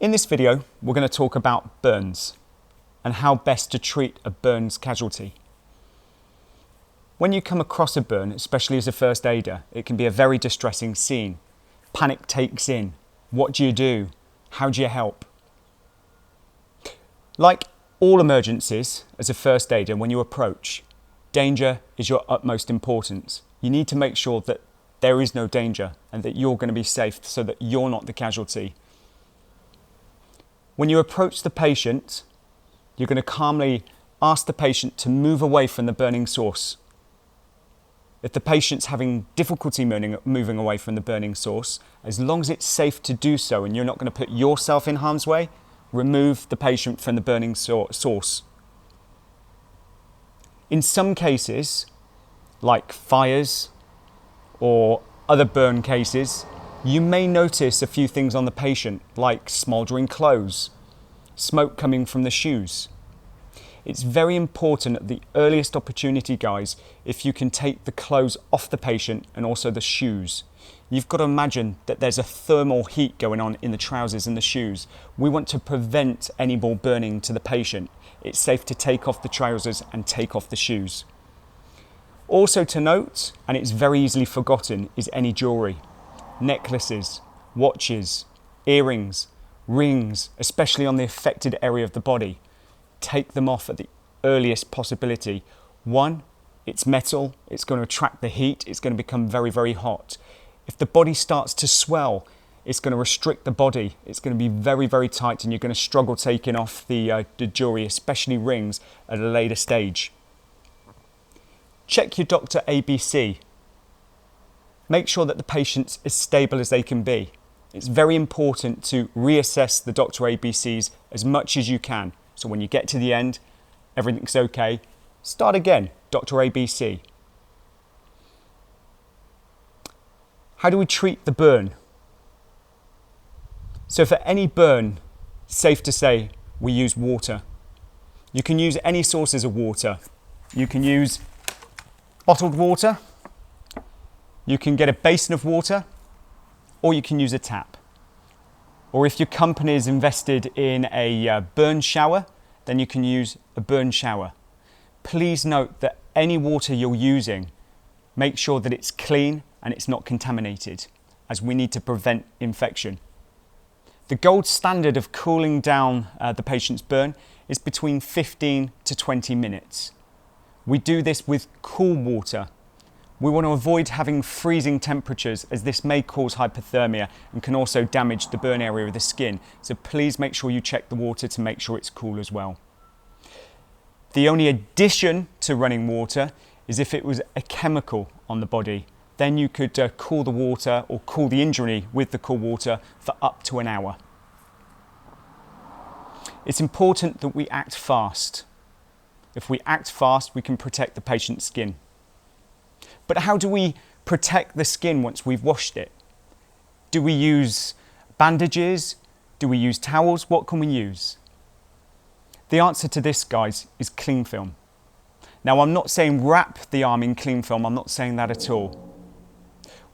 In this video, we're going to talk about burns and how best to treat a burns casualty. When you come across a burn, especially as a first aider, it can be a very distressing scene. Panic takes in. What do you do? How do you help? Like all emergencies, as a first aider, when you approach, danger is your utmost importance. You need to make sure that there is no danger and that you're going to be safe so that you're not the casualty. When you approach the patient, you're going to calmly ask the patient to move away from the burning source. If the patient's having difficulty moving away from the burning source, as long as it's safe to do so and you're not going to put yourself in harm's way, remove the patient from the burning source. In some cases, like fires or other burn cases, you may notice a few things on the patient, like smouldering clothes, smoke coming from the shoes. It's very important at the earliest opportunity, guys, if you can take the clothes off the patient and also the shoes. You've got to imagine that there's a thermal heat going on in the trousers and the shoes. We want to prevent any more burning to the patient. It's safe to take off the trousers and take off the shoes. Also to note, and it's very easily forgotten, is any jewellery. Necklaces, watches, earrings, rings, especially on the affected area of the body. Take them off at the earliest possibility. One, it's metal, it's going to attract the heat, it's going to become very, very hot. If the body starts to swell, it's going to restrict the body. It's going to be very, very tight and you're going to struggle taking off the jewellery, especially rings, at a later stage. Check your doctor ABC. Make sure that the patient's as stable as they can be. It's very important to reassess the doctor ABCs as much as you can. So when you get to the end, everything's okay. Start again, Dr. ABC. How do we treat the burn? So for any burn, safe to say, we use water. You can use any sources of water. You can use bottled water, you can get a basin of water, or you can use a tap. Or if your company is invested in a burn shower, then you can use a burn shower. Please note that any water you're using, make sure that it's clean and it's not contaminated, as we need to prevent infection. The gold standard of cooling down the patient's burn is between 15 to 20 minutes. We do this with cool water. We want to avoid having freezing temperatures, as this may cause hypothermia and can also damage the burn area of the skin. So please make sure you check the water to make sure it's cool as well. The only addition to running water is if it was a chemical on the body. Then you could cool the water or cool the injury with the cool water for up to an hour. It's important that we act fast. If we act fast, we can protect the patient's skin. But how do we protect the skin once we've washed it? Do we use bandages? Do we use towels? What can we use? The answer to this, guys, is cling film. Now, I'm not saying wrap the arm in cling film. I'm not saying that at all.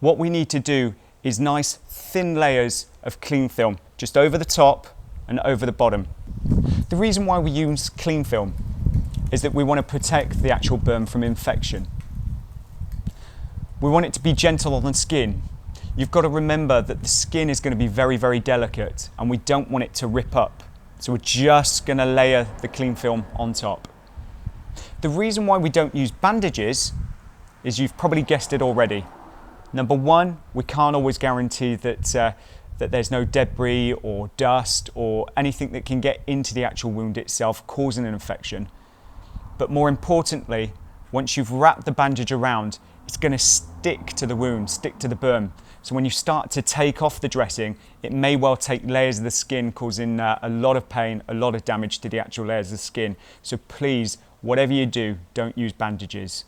What we need to do is nice thin layers of cling film, just over the top and over the bottom. The reason why we use cling film is that we want to protect the actual burn from infection. We want it to be gentle on the skin. You've got to remember that the skin is going to be very, very delicate and we don't want it to rip up. So we're just going to layer the cling film on top. The reason why we don't use bandages is, you've probably guessed it already. Number one, we can't always guarantee that there's no debris or dust or anything that can get into the actual wound itself, causing an infection. But more importantly, once you've wrapped the bandage around, it's going to stick to the wound, stick to the burn. So when you start to take off the dressing, it may well take layers of the skin, causing a lot of pain, a lot of damage to the actual layers of the skin. So please, whatever you do, don't use bandages.